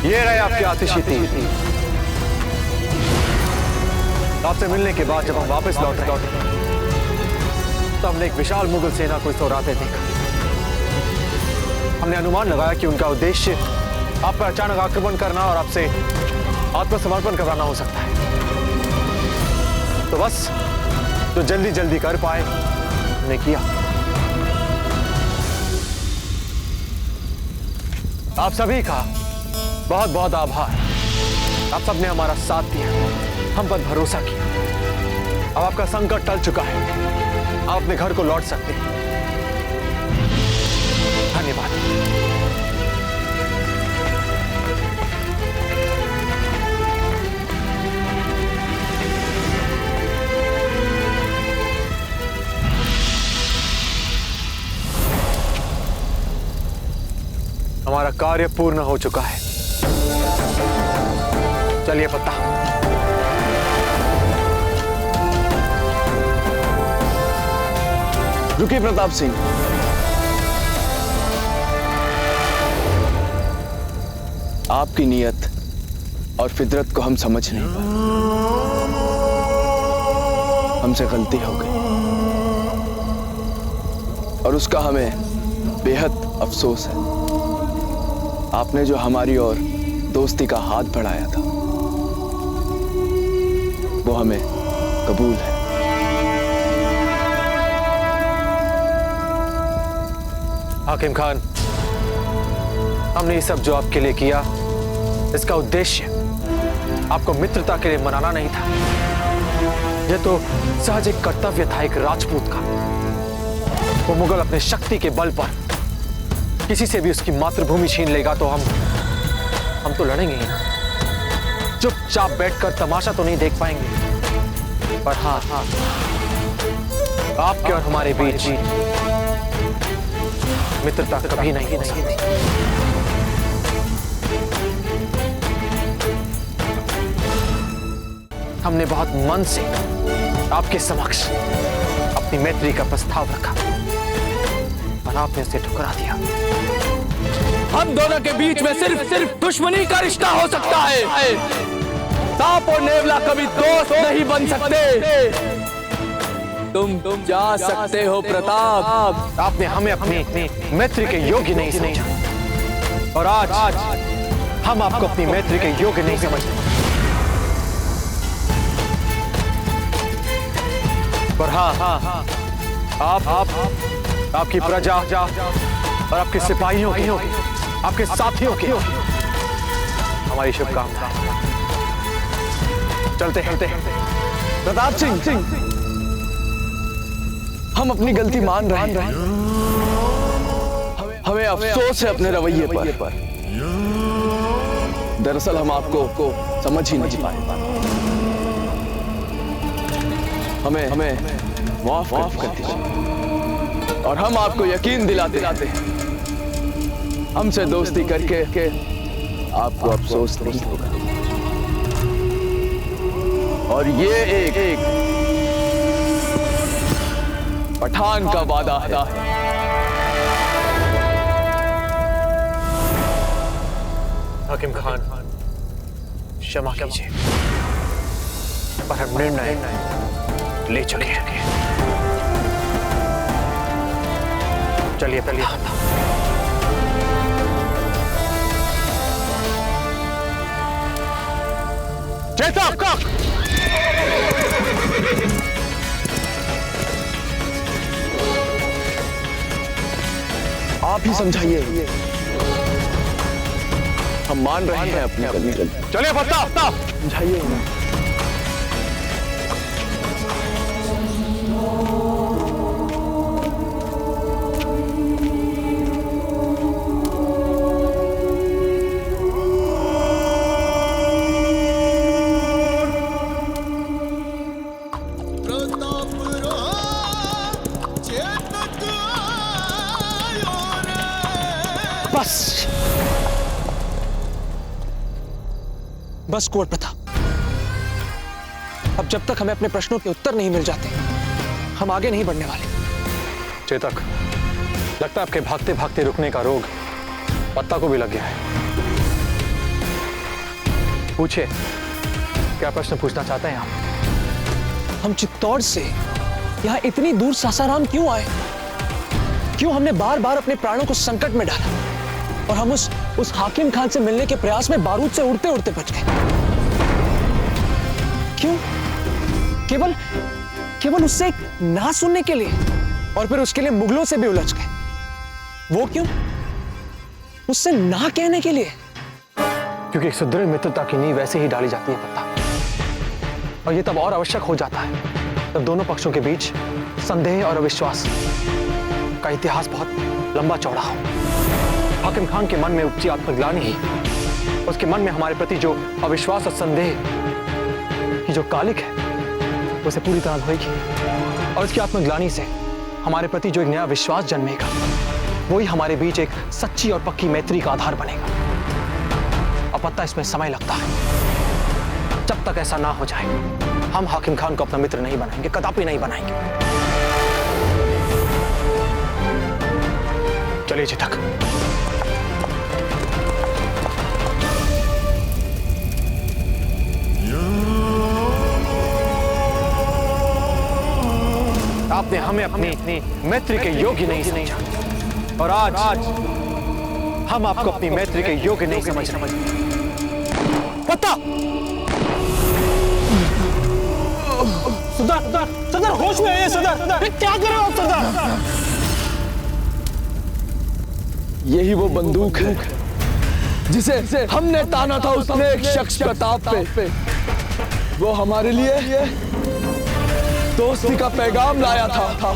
ये रहे आपके आतिशी तीर। आपसे मिलने के बाद जब हम वापस लौटे तो हमने एक विशाल मुगल सेना को दौड़ाते देखा। हमने अनुमान लगाया कि उनका उद्देश्य आप पर अचानक आक्रमण करना और आपसे आत्मसमर्पण कराना हो सकता है। तो बस जो जल्दी कर पाए हमने किया। आप सभी का बहुत बहुत आभार। आप सबने हमारा साथ दिया, हम पर भरोसा किया। अब आपका संकट टल चुका है। आप अपने घर को लौट सकते हैं। धन्यवाद। हमारा कार्य पूर्ण हो चुका है। चलिए पत्ता। रुकिए प्रताप सिंह, आपकी नीयत और फितरत को हम समझ नहीं पाए। हमसे गलती हो गई और उसका हमें बेहद अफसोस है। आपने जो हमारी और दोस्ती का हाथ बढ़ाया था वो हमें कबूल है। हाकिम खान, हमने ये सब जो आपके लिए किया, इसका उद्देश्य आपको मित्रता के लिए मनाना नहीं था। यह तो सहज एक कर्तव्य था एक राजपूत का। वो मुगल अपने शक्ति के बल पर किसी से भी उसकी मातृभूमि छीन लेगा तो हम तो लड़ेंगे ही ना। चुपचाप बैठकर तमाशा तो नहीं देख पाएंगे, पर हाँ, आपके और हमारे बीच मित्रता कभी नहीं हो सकती। हमने बहुत मन से आपके समक्ष अपनी मैत्री का प्रस्ताव रखा और आपने उसे ठुकरा दिया। हम दोनों के बीच में सिर्फ दुश्मनी का रिश्ता हो सकता है। सांप और नेवला कभी दोस्त नहीं बन सकते। तुम जा सकते हो प्रताप। आपने हमें अपनी मैत्री के योग्य नहीं समझा और आज हम आपको अपनी मैत्री के योग्य नहीं समझते। पर हाँ, आपकी प्रजा और आपके सिपाहियों की, आपके साथियों की हमारी शुभकामनाएं। चलते हैं। प्रताप सिंह, हम अपनी गलती मान रहे हैं। हमें अफसोस है अपने रवैये पर। दरअसल हम आपको समझ ही नहीं पाए। हमें माफ कर दीजिए और हम आपको यकीन दिलाते हैं हमसे दोस्ती करके आपको अफसोस नहीं होगा। और ये एक पठान का वादा है। हाकिम खान, क्षमा कीजिए, पर हम निर्णय ले चुके हैं। चलिए। चेतक, आप ही समझाइए। हम मान रहे हैं अपनी गलती। चलिए पत्ता, समझाइए। बस कुंवर प्रताप, अब जब तक हमें अपने प्रश्नों के उत्तर नहीं मिल जाते हम आगे नहीं बढ़ने वाले। चेतक, लगता है आपके भागते भागते रुकने का रोग पत्ता को भी लग गया है। पूछिए, क्या प्रश्न पूछना चाहते हैं आप? हम चित्तौड़ से यहाँ इतनी दूर सासाराम क्यों आए? क्यों हमने बार बार अपने प्राणों को संकट में डाला और हम उस हाकिम खान से मिलने के प्रयास में बारूद से उड़ते उड़ते बच गए? क्यों? केवल उससे एक ना सुनने के लिए, और फिर उसके लिए मुगलों से भी उलझ गए। वो क्यों? उससे ना कहने के लिए। क्योंकि एक सुदृढ़ मित्रता की नींव वैसे ही डाली जाती है पत्ता, और ये तब और आवश्यक हो जाता है जब दोनों पक्षों के बीच संदेह और अविश्वास का इतिहास बहुत लंबा चौड़ा हो। हाकिम खान के मन में उपजी आत्मग्लानि ही उसके मन में हमारे प्रति जो अविश्वास और संदेह की जो कालिक है उसे पूरी तरह धोएगी और उसकी आत्मग्लानि से हमारे प्रति जो एक नया विश्वास जन्मेगा वही हमारे बीच एक सच्ची और पक्की मैत्री का आधार बनेगा। अब पता इसमें समय लगता है। जब तक ऐसा ना हो जाए हम हाकिम खान को अपना मित्र नहीं बनाएंगे, कदापि नहीं बनाएंगे। चलिए चितक। आपने हमें अपनी मैत्री के योग्य नहीं समझा और आज हम आपको अपनी मैत्री के योग्य नहीं समझ रहे। पता सदर होश में आइए। सदर क्या कर रहे हो आप सदर? यही वो बंदूक है जिसे हमने ताना था उस नेक शख्स प्रताप पे। वो हमारे लिए दोस्ती का पैगाम लाया था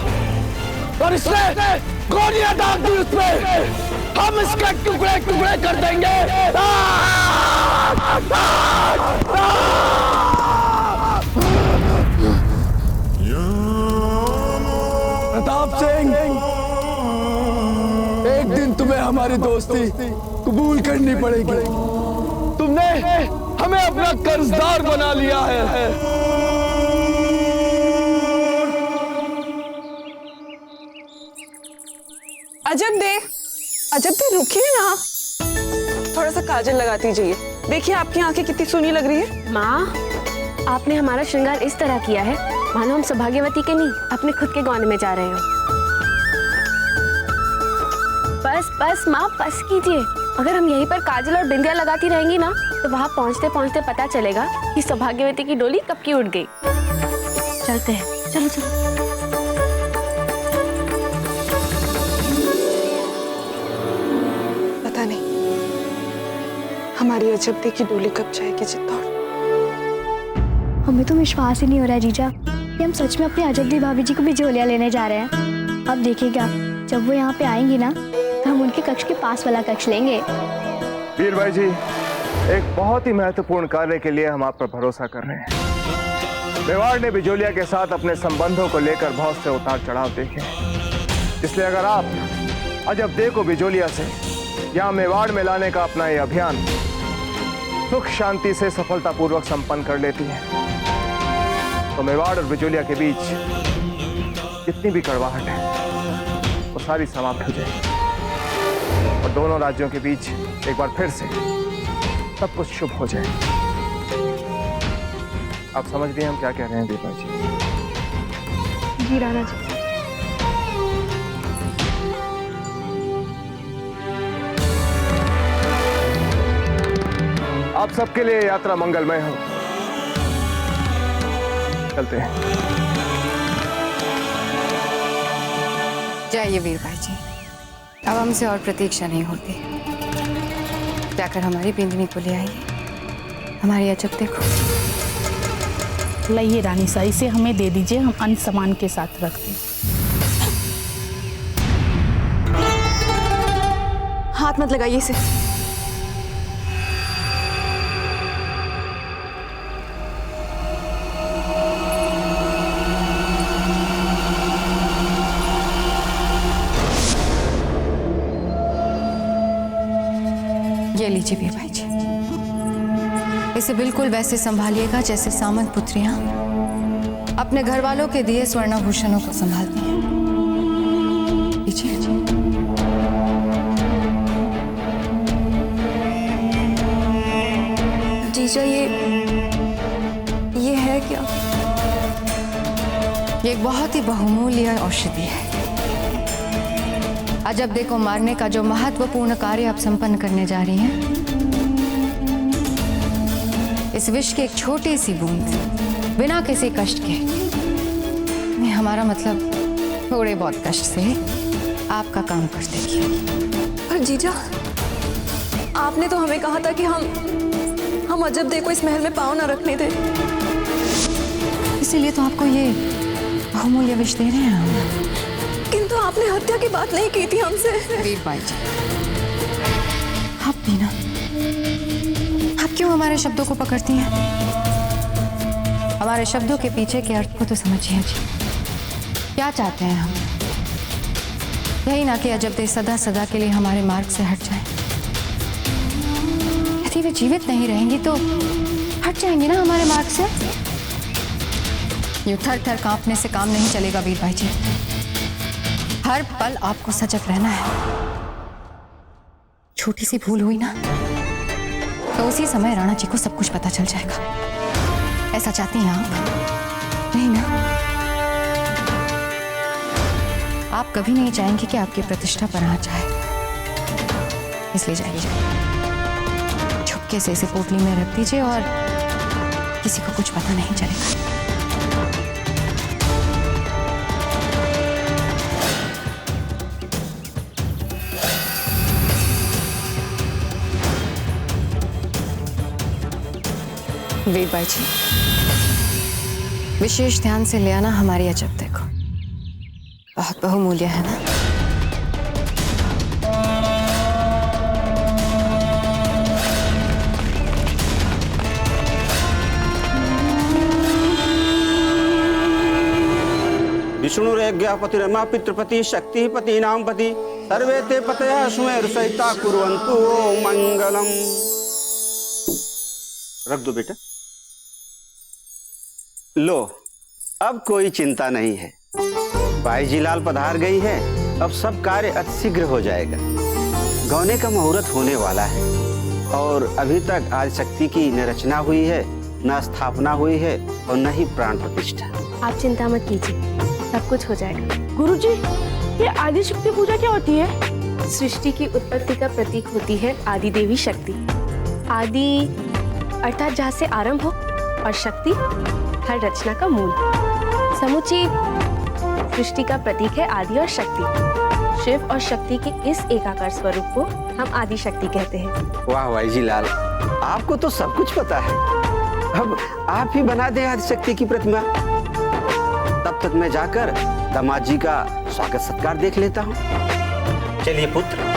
और इसने गोलियां दाग दी उस पे। हम इसके टुकड़े टुकड़े कर देंगे। प्रताप सिंह, एक दिन तुम्हें हमारी दोस्ती कबूल करनी पड़ेगी। तुमने हमें अपना कर्जदार बना लिया है। अजब दे रुकिए ना, थोड़ा सा काजल लगाती जाइए। देखिए आपकी आंखें कितनी सुनी लग रही है। माँ, आपने हमारा श्रृंगार इस तरह किया है मानो हम सौभाग्यवती के नहीं अपने खुद के गौन में जा रहे हो। बस बस माँ, बस कीजिए। अगर हम यहीं पर काजल और बिंदिया लगाती रहेंगी ना तो वहाँ पहुँचते पहुँचते पता चलेगा कि सौभाग्यवती की डोली कब की उड़ गई। चलते हैं, चलो चलो। पता नहीं हमारी अजब दी की डोली कब जाएगी चित्तौड़। हमें तो विश्वास ही नहीं हो रहा है जीजा कि हम सच में अपनी अजब दी भाभी जी को भी झोलियाँ लेने जा रहे हैं। अब देखिएगा जब वो यहाँ पे आएंगी ना तो हम उनके कक्ष के पास वाला कक्ष लेंगे। वीर भाई जी, एक बहुत ही महत्वपूर्ण कार्य के लिए हम आप पर भरोसा कर रहे हैं। मेवाड़ ने बिजोलिया के साथ अपने संबंधों को लेकर बहुत से उतार चढ़ाव देखे, इसलिए अगर आप अजब दे को बिजोलिया से यहाँ मेवाड़ में लाने का अपना ये अभियान सुख शांति से सफलतापूर्वक संपन्न कर लेती है तो मेवाड़ और बिजोलिया के बीच जितनी भी कड़वाहट है वो सारी समाप्त हो जाएगी और दोनों राज्यों के बीच एक बार फिर से सब कुछ शुभ हो जाए। आप समझ रहे हैं हम क्या कह रहे हैं दीपा जी? जी राणा जी। आप सबके लिए यात्रा मंगलमय हो। चलते हैं। जाइए वीर भाई जी, अब हमसे और प्रतीक्षा नहीं होती। जाकर हमारी बिंदनी को ले आइए। हमारी अजब देखो। लाइए रानी सा, इसे हमें दे दीजिए, हम अन्य सामान के साथ रख दें। हाथ मत लगाइए इसे। ये लीजिए वीर भाई जी, इसे बिल्कुल वैसे संभालिएगा जैसे सामंत पुत्रियां अपने घर वालों के दिए स्वर्णाभूषणों को संभालती हैं। लीजिए। जीजा ये है क्या? ये एक बहुत ही बहुमूल्य औषधि है। अजब दे को मारने का जो महत्वपूर्ण कार्य आप संपन्न करने जा रही हैं, इस विष की एक छोटी सी बूंद बिना किसी कष्ट के, नहीं हमारा मतलब थोड़े बहुत कष्ट से आपका काम कर देगी। पर जीजा, आपने तो हमें कहा था कि हम अजब दे को इस महल में पाँव न रखने थे। इसीलिए तो आपको ये बहुमूल्य विष दे रहे हैं हम। किंतु आपने हत्या की बात नहीं की थी हमसे। वीरबाई जी, आप भी ना, आप क्यों हमारे शब्दों को पकड़ती हैं? हमारे शब्दों के पीछे के अर्थ को तो समझिए जी। क्या चाहते हैं हम? यही ना कि अजबदेह सदा सदा के लिए हमारे मार्ग से हट जाए। यदि वे जीवित नहीं रहेंगी तो हट जाएंगी ना हमारे मार्ग से। यूं थर थर कांपने से काम नहीं चलेगा वीरबाई जी। हर पल आपको सजग रहना है। छोटी सी भूल हुई ना तो उसी समय राणा जी को सब कुछ पता चल जाएगा। ऐसा चाहती हैं आप? नहीं ना? आप कभी नहीं चाहेंगे कि आपकी प्रतिष्ठा पर आ जाए, इसलिए जाइए, छुपके से इसे पोटली में रख दीजिए और किसी को कुछ पता नहीं चलेगा। वीरबाई जी, विशेष ध्यान से ले आना हमारी अजबदे को, बहुत बहुमूल्य है ना। विष्णुरेज्ञापति रमा पितृपति शक्तिपति नाम पति सर्वे ते पतया सुमेरु सहिता कुर्वन्तु ओम मंगलम। रख दो बेटा। लो, अब कोई चिंता नहीं है। बाई जी लाल पधार गई है, अब सब कार्य अतिशीघ्र हो जाएगा। गौने का मुहूर्त होने वाला है और अभी तक आज शक्ति की न रचना हुई है, न स्थापना हुई है और न ही प्राण प्रतिष्ठा। आप चिंता मत कीजिए, सब कुछ हो जाएगा। गुरुजी, ये आदि शक्ति पूजा क्या होती है? सृष्टि की उत्पत्ति का प्रतीक होती है आदि देवी शक्ति। आदि अर्थात जहाँ से आरंभ हो और शक्ति हर रचना का मूल। समुची सृष्टि का प्रतीक है आदि और शक्ति। शिव और शक्ति के इस एकाकार स्वरूप को हम आदि शक्ति कहते हैं। वाह भाई जी लाल, आपको तो सब कुछ पता है। अब आप ही बना दें आदि शक्ति की प्रतिमा। तब तक मैं जाकर दामाद जी का स्वागत सत्कार देख लेता हूँ। चलिए पुत्र।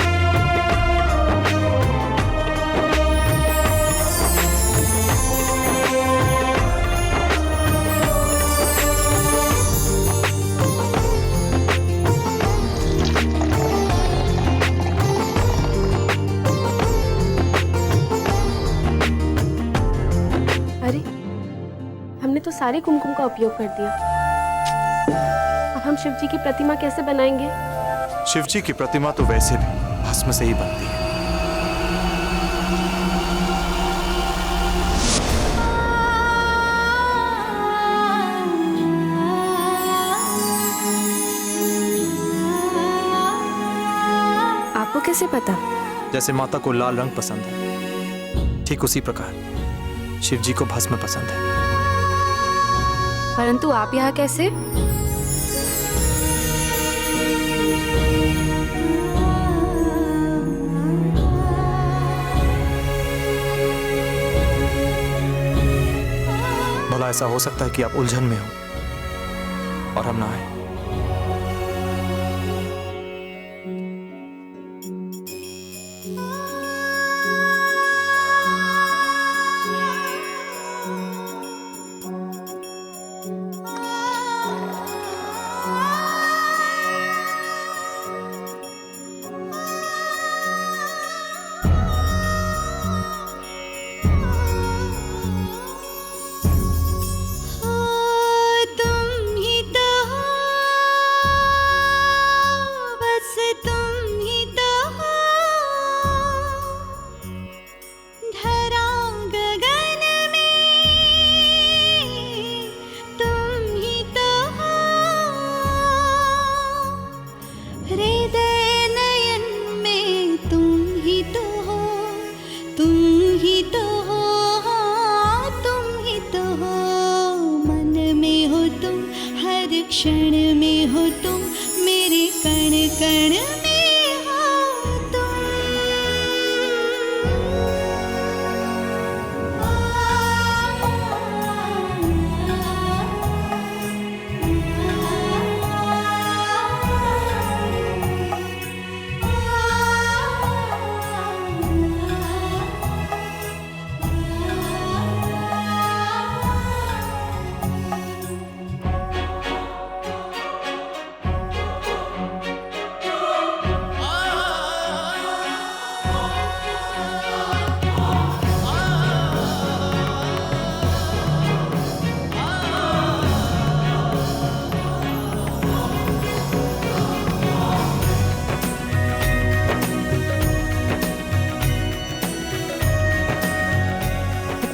तो सारे कुमकुम का उपयोग कर दिया। अब हम शिव जी की प्रतिमा कैसे बनाएंगे? शिव जी की प्रतिमा तो वैसे भी भस्म से ही बनती है। आपको कैसे पता? जैसे माता को लाल रंग पसंद है, ठीक उसी प्रकार शिव जी को भस्म पसंद है। परंतु आप यहाँ कैसे? भला ऐसा हो सकता है कि आप उलझन में हो और हम ना आए? क्षण में हो तुम, मेरे कण कण में हो तुम।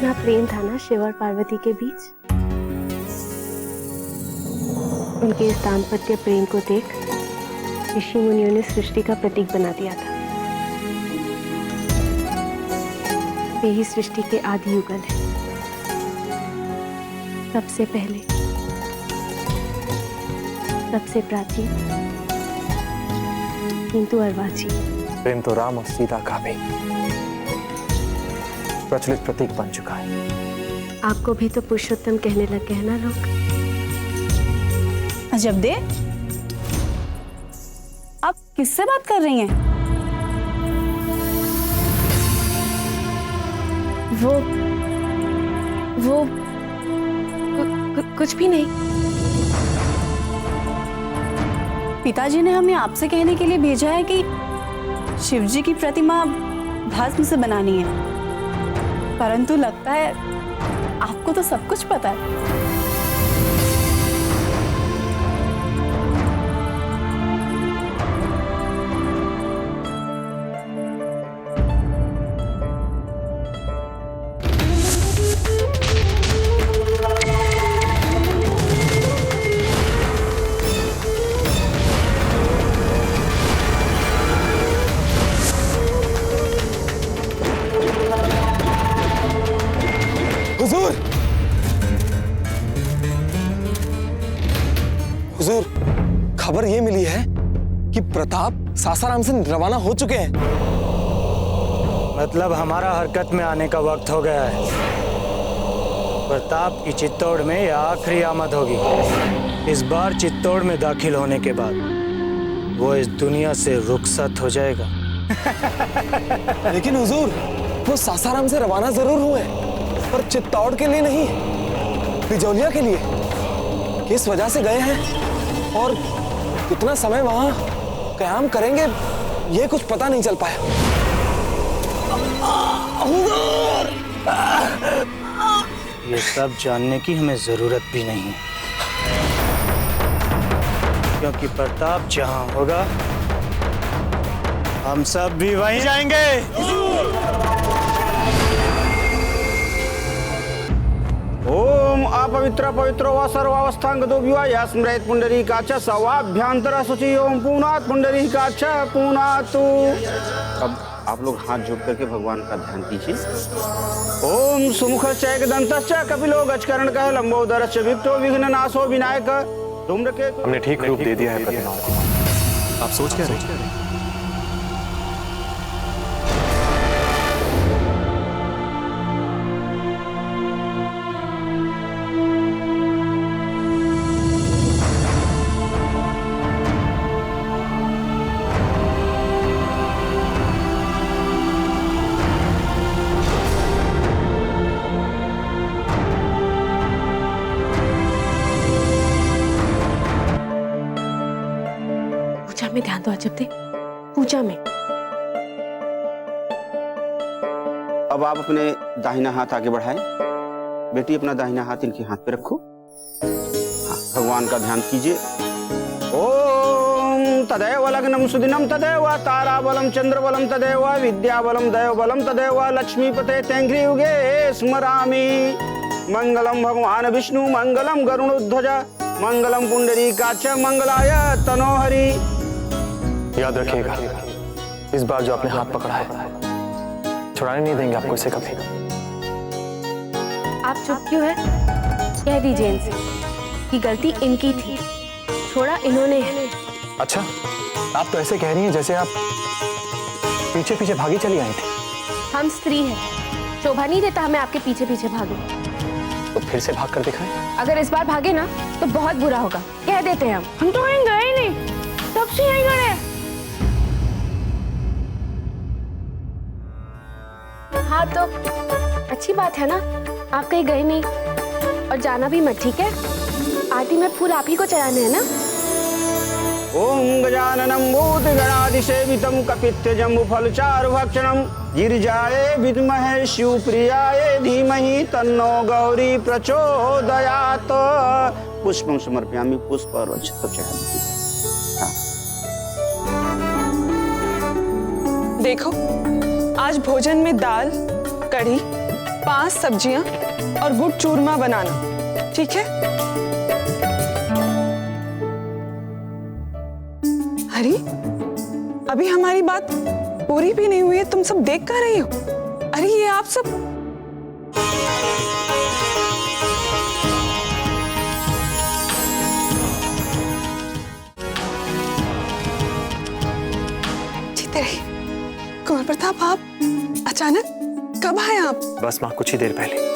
कितना प्रेम था ना शिव और पार्वती के बीच। उनके इस दाम्पत्य प्रेम को देख ऋषि मुनियों ने सृष्टि का प्रतीक बना दिया था। वे ही सृष्टि के आदि युगल हैं। सबसे पहले, सबसे प्राचीन, किंतु अर्वाचीन। प्रेम तो राम और सीता का भी प्रचलित प्रतीक बन चुका है। आपको भी तो पुरुषोत्तम कहने लग गए ना लोग। अजब दे, आप किससे बात कर रही हैं? वो कुछ भी नहीं। पिताजी ने हमें आपसे कहने के लिए भेजा है कि शिवजी की प्रतिमा भस्म से बनानी है, परंतु लगता है आपको तो सब कुछ पता है। हुजूर, खबर ये मिली है कि प्रताप सासाराम से रवाना हो चुके हैं। मतलब हमारा हरकत में आने का वक्त हो गया है। प्रताप की चित्तौड़ में यह आखिरी आमद होगी। इस बार चित्तौड़ में दाखिल होने के बाद वो इस दुनिया से रुखसत हो जाएगा। लेकिन हुजूर, वो सासाराम से रवाना जरूर हुए, पर चित्तौड़ के लिए नहीं, बिजौलिया के लिए। किस वजह से गए हैं और कितना समय वहां क़याम करेंगे, ये कुछ पता नहीं चल पाया। ये सब जानने की हमें जरूरत भी नहीं है, क्योंकि प्रताप जहां होगा हम सब भी वहीं जाएंगे। ओम अपवित्र पवित्रो व सर्वावस्थांगतो विवाह स्मृत पुंडरीकाक्ष सवाभ्यंतर शुचि ओम पूर्णात् पुंडरीकाक्ष पूर्णातु। अब आप लोग हाथ जोड़ करके भगवान का ध्यान कीजिए। ओम सुमुख चैकदंतश्च कपिलो गजकर्णकः लंबोदरश्च विक्टो विघ्ननाशो विनायक धूम्रकेतु। हमने ठीक रूप दे दिया है प्रतिमाओं को। आप सोच क्या रहे हैं? पूजा में ध्यान दो अजब दे, पूजा में। अब आप अपने दाहिना हाथ आगे बढ़ाएं। बेटी अपना दाहिना हाथ इनके हाथ पे रखो। हाँ, भगवान का ध्यान कीजिए। ओम तदेव लग्नम सुदिनम तदेव ताराबलम चंद्रबलम तदेव विद्याबलम दैवबलम तदेव लक्ष्मीपते तेंघ्रि युगे स्मरामि। मंगलम भगवान विष्णु मंगलम गरुड़ध्वज मंगलम पुंडरीकाक्ष मंगलाय तनोहरि। याद रखिएगा, इस बार जो आपने हाथ पकड़ा है छुड़ाने नहीं देंगे आपको इसे कभी। आप चुप क्यों है? कह दीजिए इनसे कि गलती इनकी थी, छोड़ा इन्होंने है। अच्छा, आप तो ऐसे कह रही हैं जैसे आप पीछे पीछे भागी चली आई थी। हम स्त्री हैं, शोभा नहीं देता हमें आपके पीछे पीछे भागे। तो फिर से भाग कर दिखाएं। अगर इस बार भागे ना तो बहुत बुरा होगा, कह देते हैं हम तो कहीं गए ही नहीं, तब से यहीं खड़े। हाँ तो अच्छी बात है ना, आप कहीं गए नहीं और जाना भी मत, ठीक है? आरती में फूल आप ही को चढ़ाने हैं ना। ओम गजाननम भूतगणाधिसेवितं कपित्थजम्बुफलचारुभक्षणं गिरिजाये विद्महे शिवप्रियाय धीमहि तन्नो गौरी प्रचोदयात्। पुष्पं समर्पयामि। पुष्प और अक्षत चढ़ाइए। देखो, आज भोजन में दाल, कढ़ी, 5 सब्जियां और गुड़ चूरमा बनाना, ठीक है? अरे अभी हमारी बात पूरी भी नहीं हुई है, तुम सब देख कर रही हो? अरे ये आप सब जीते रहिए। कुंवर प्रताप, आप अचानक कब आए आप? बस माँ, कुछ ही देर पहले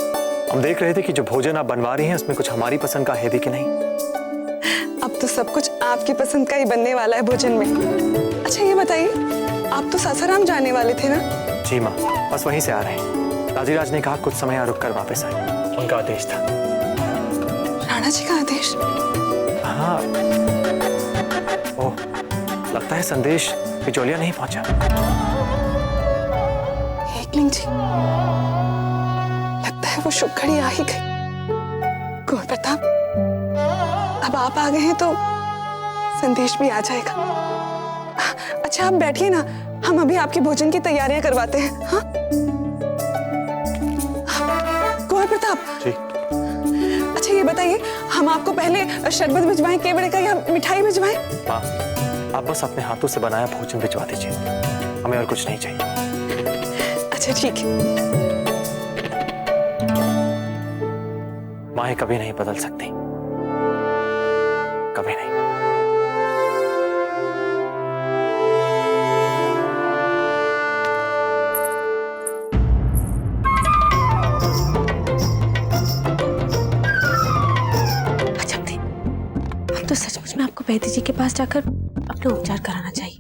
हम देख रहे थे कि जो भोजन आप बनवा रही हैं उसमें कुछ हमारी पसंद का है भी कि नहीं। अब तो सब कुछ आपकी पसंद का ही बनने वाला है भोजन में। अच्छा ये बताइए, आप तो सासाराम जाने वाले थे ना? जी माँ, बस वहीं से आ रहे हैं। राजीराज ने कहा कुछ समय यहाँ रुक कर वापस आए, उनका आदेश था। राणा जी का आदेश? हाँ। ओह, लगता है संदेश बिचौलिया नहीं पहुंचा। एकलिंग जी, लगता है वो शुभ घड़ी आ ही गई। कुंवर प्रताप, अब आप आ गए हैं तो संदेश भी आ जाएगा। अच्छा आप बैठिए ना, हम अभी आपके भोजन की तैयारियां करवाते हैं। हाँ कुंवर प्रताप जी। अच्छा ये बताइए, हम आपको पहले शरबत भिजवाएं केवड़े का या मिठाई भिजवाएं? माँ, आप बस अपने हाथों से बनाया भोजन भिजवा दीजिए, हमें और कुछ नहीं चाहिए। अच्छा ठीक है। माँ कभी नहीं बदल सकती, कभी नहीं। तो सचमुच में आपको वैद्य जी के पास जाकर अपना उपचार कराना चाहिए।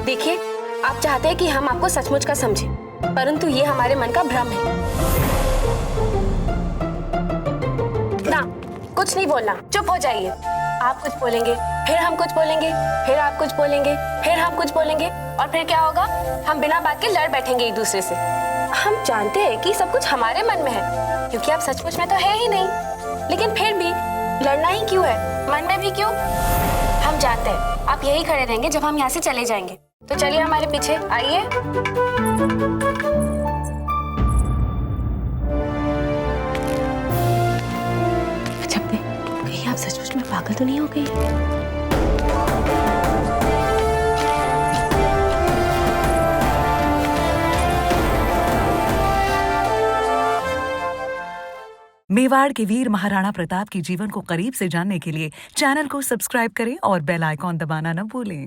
देखिए, आप चाहते हैं कि हम आपको सचमुच का समझें, परंतु ये हमारे मन का भ्रम है। ना, कुछ नहीं बोलना, चुप हो जाइए। आप कुछ बोलेंगे, फिर हम कुछ बोलेंगे, फिर आप कुछ बोलेंगे, फिर हम कुछ बोलेंगे, और फिर क्या होगा? हम बिना बात के लड़ बैठेंगे एक दूसरे से। हम जानते हैं कि सब कुछ हमारे मन में है, क्योंकि आप सचमुच में तो है ही नहीं, लेकिन फिर भी लड़ना ही क्यों है? मन में भी क्यों? हम जानते हैं आप यही खड़े रहेंगे जब हम यहाँ से चले जाएंगे। तो चलिए हमारे पीछे आइए। कहीं आप सचमुच में पागल तो नहीं हो गई? मेवाड़ के वीर महाराणा प्रताप के जीवन को करीब से जानने के लिए चैनल को सब्सक्राइब करें और बेल आइकॉन दबाना न भूलें।